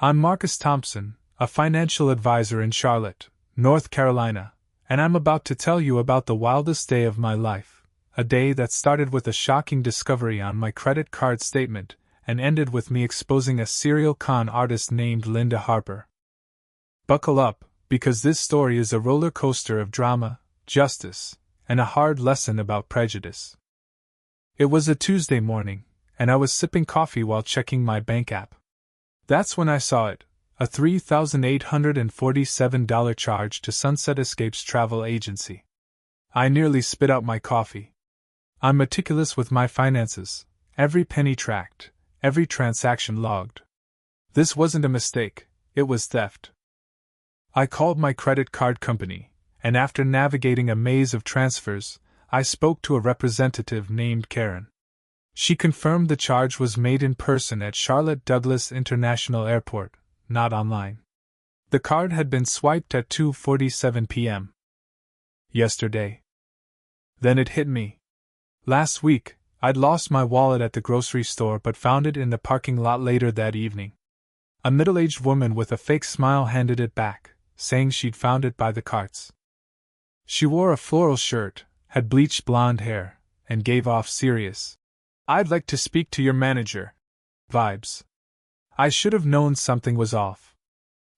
I'm Marcus Thompson, a financial advisor in Charlotte, North Carolina, and I'm about to tell you about the wildest day of my life, a day that started with a shocking discovery on my credit card statement and ended with me exposing a serial con artist named Linda Harper. Buckle up, because this story is a roller coaster of drama, justice, and a hard lesson about prejudice. It was a Tuesday morning, and I was sipping coffee while checking my bank app. That's when I saw it, a $3,847 charge to Sunset Escapes Travel Agency. I nearly spit out my coffee. I'm meticulous with my finances, every penny tracked, every transaction logged. This wasn't a mistake, it was theft. I called my credit card company, and after navigating a maze of transfers, I spoke to a representative named Karen. She confirmed the charge was made in person at Charlotte Douglas International Airport, not online. The card had been swiped at 2:47 p.m. yesterday. Then it hit me. Last week, I'd lost my wallet at the grocery store but found it in the parking lot later that evening. A middle-aged woman with a fake smile handed it back, saying she'd found it by the carts. She wore a floral shirt, had bleached blonde hair, and gave off serious, "I'd like to speak to your manager" vibes. I should have known something was off.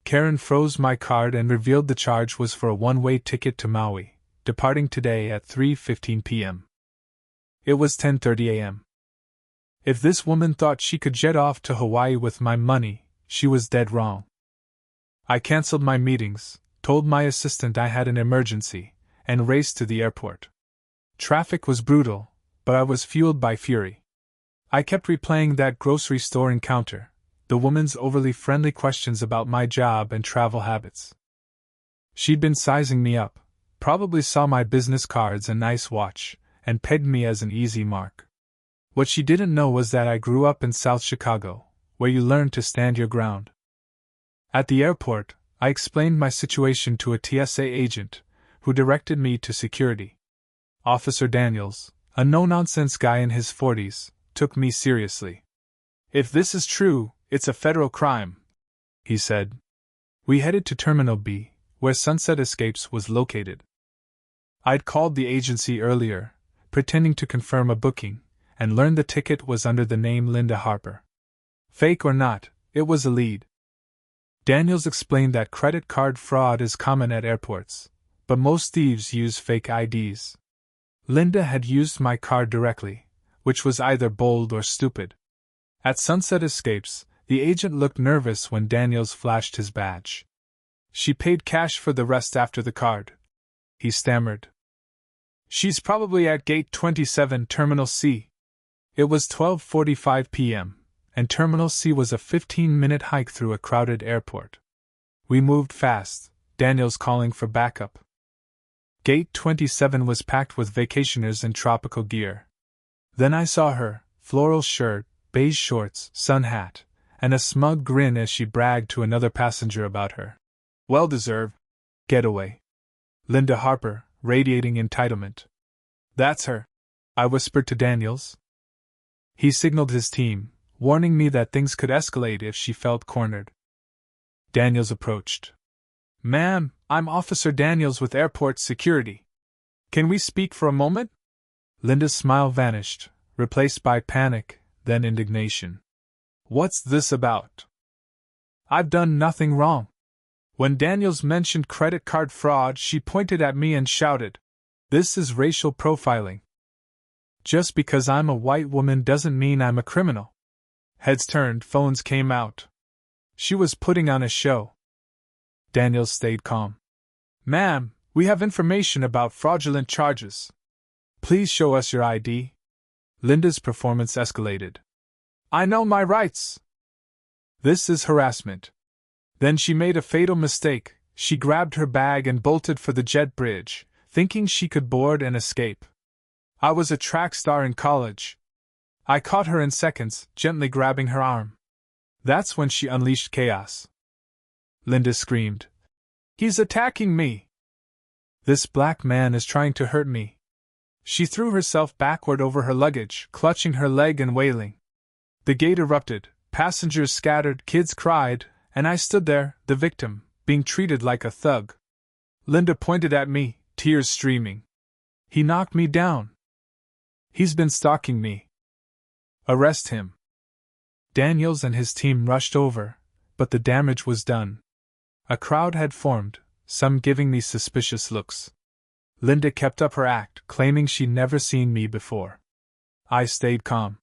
Karen froze my card and revealed the charge was for a one-way ticket to Maui, departing today at 3:15 p.m. It was 10:30 a.m. If this woman thought she could jet off to Hawaii with my money, she was dead wrong. I canceled my meetings, told my assistant I had an emergency, and raced to the airport. Traffic was brutal, but I was fueled by fury. I kept replaying that grocery store encounter, the woman's overly friendly questions about my job and travel habits. She'd been sizing me up, probably saw my business cards and nice watch, and pegged me as an easy mark. What she didn't know was that I grew up in South Chicago, where you learn to stand your ground. At the airport, I explained my situation to a TSA agent, who directed me to security. Officer Daniels, a no-nonsense guy in his 40s, took me seriously. "If this is true, it's a federal crime," he said. We headed to Terminal B, where Sunset Escapes was located. I'd called the agency earlier, pretending to confirm a booking, and learned the ticket was under the name Linda Harper. Fake or not, it was a lead. Daniels explained that credit card fraud is common at airports, but most thieves use fake IDs. Linda had used my card directly, which was either bold or stupid. At Sunset Escapes, the agent looked nervous when Daniels flashed his badge. "She paid cash for the rest after the card," he stammered. "She's probably at Gate 27, Terminal C." It was 12:45 p.m., and Terminal C was a 15-minute hike through a crowded airport. We moved fast, Daniels calling for backup. Gate 27 was packed with vacationers in tropical gear. Then I saw her, floral shirt, beige shorts, sun hat, and a smug grin as she bragged to another passenger about her well-deserved getaway. Linda Harper, radiating entitlement. "That's her," I whispered to Daniels. He signaled his team, warning me that things could escalate if she felt cornered. Daniels approached. "Ma'am, I'm Officer Daniels with Airport Security. Can we speak for a moment?" Linda's smile vanished, replaced by panic, then indignation. "What's this about? I've done nothing wrong." When Daniels mentioned credit card fraud, she pointed at me and shouted, "This is racial profiling. Just because I'm a white woman doesn't mean I'm a criminal." Heads turned, phones came out. She was putting on a show. Daniels stayed calm. "Ma'am, we have information about fraudulent charges. Please show us your ID." Linda's performance escalated. "I know my rights." "This is harassment." Then she made a fatal mistake. She grabbed her bag and bolted for the jet bridge, thinking she could board and escape. I was a track star in college. I caught her in seconds, gently grabbing her arm. That's when she unleashed chaos. Linda screamed, "He's attacking me! This black man is trying to hurt me." She threw herself backward over her luggage, clutching her leg and wailing. The gate erupted, passengers scattered, kids cried, And I stood there, the victim, being treated like a thug. Linda pointed at me, tears streaming. He knocked me down. He's been stalking me. Arrest him. Daniels and his team rushed over, but the damage was done. A crowd had formed, some giving me suspicious looks. Linda kept up her act, claiming she'd never seen me before. I stayed calm.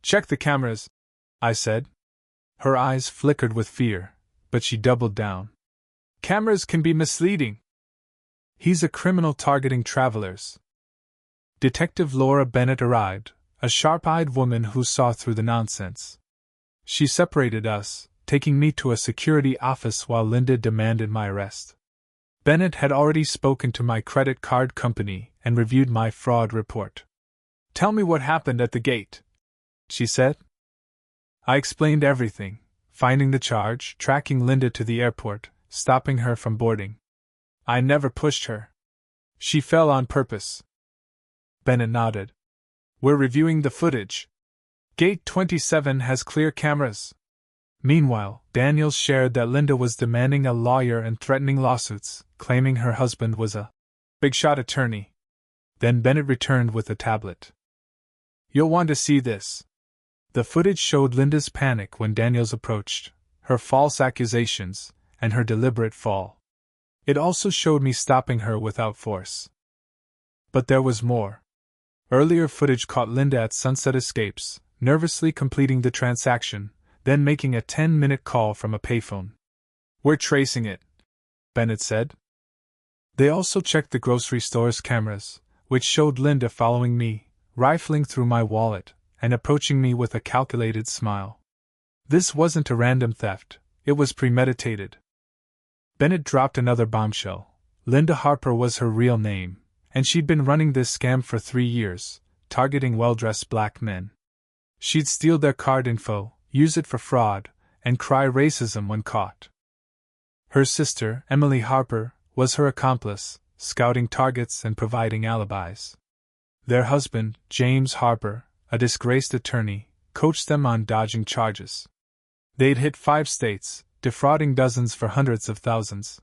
Check the cameras, I said. Her eyes flickered with fear, but she doubled down. Cameras can be misleading. He's a criminal targeting travelers. Detective Laura Bennett arrived, a sharp-eyed woman who saw through the nonsense. She separated us, taking me to a security office while Linda demanded my arrest. Bennett had already spoken to my credit card company and reviewed my fraud report. Tell me what happened at the gate, she said. I explained everything, finding the charge, tracking Linda to the airport, stopping her from boarding. I never pushed her. She fell on purpose. Bennett nodded. We're reviewing the footage. Gate 27 has clear cameras. Meanwhile, Daniels shared that Linda was demanding a lawyer and threatening lawsuits, claiming her husband was a big-shot attorney. Then Bennett returned with a tablet. You'll want to see this. The footage showed Linda's panic when Daniels approached, her false accusations, and her deliberate fall. It also showed me stopping her without force. But there was more. Earlier footage caught Linda at Sunset Escapes, nervously completing the transaction, then making a 10-minute call from a payphone. We're tracing it, Bennett said. They also checked the grocery store's cameras, which showed Linda following me, rifling through my wallet, and approaching me with a calculated smile. This wasn't a random theft, it was premeditated. Bennett dropped another bombshell. Linda Harper was her real name, and she'd been running this scam for 3 years, targeting well-dressed black men. She'd steal their card info, use it for fraud, and cry racism when caught. Her sister, Emily Harper, was her accomplice, scouting targets and providing alibis. Their husband, James Harper, a disgraced attorney, coached them on dodging charges. They'd hit 5 states, defrauding dozens for hundreds of thousands.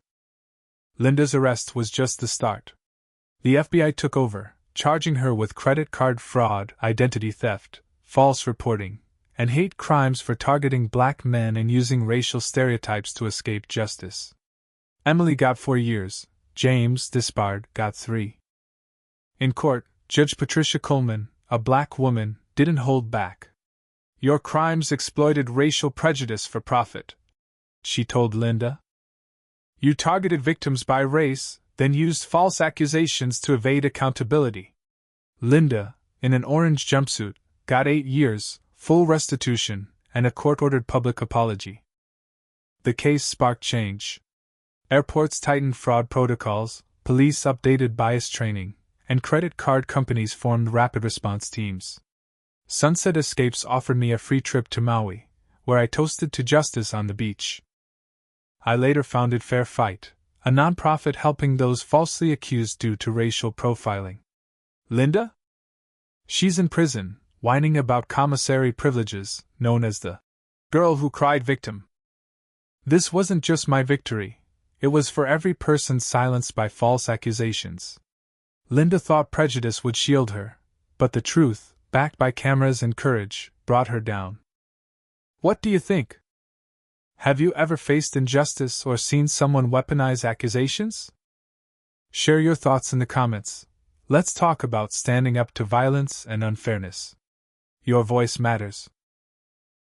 Linda's arrest was just the start. The FBI took over, charging her with credit card fraud, identity theft, false reporting, and hate crimes for targeting black men and using racial stereotypes to escape justice. Emily got 4 years, James, disbarred, got 3. In court, Judge Patricia Coleman, a black woman, didn't hold back. Your crimes exploited racial prejudice for profit, she told Linda. You targeted victims by race, then used false accusations to evade accountability. Linda, in an orange jumpsuit, got 8 years, full restitution, and a court-ordered public apology. The case sparked change. Airports tightened fraud protocols, police updated bias training, and credit card companies formed rapid response teams. Sunset Escapes offered me a free trip to Maui, where I toasted to justice on the beach. I later founded Fair Fight, a nonprofit helping those falsely accused due to racial profiling. Linda? She's in prison, whining about commissary privileges, known as the girl who cried victim. This wasn't just my victory, it was for every person silenced by false accusations. Linda thought prejudice would shield her, but the truth, backed by cameras and courage, brought her down. What do you think? Have you ever faced injustice or seen someone weaponize accusations? Share your thoughts in the comments. Let's talk about standing up to violence and unfairness. Your voice matters.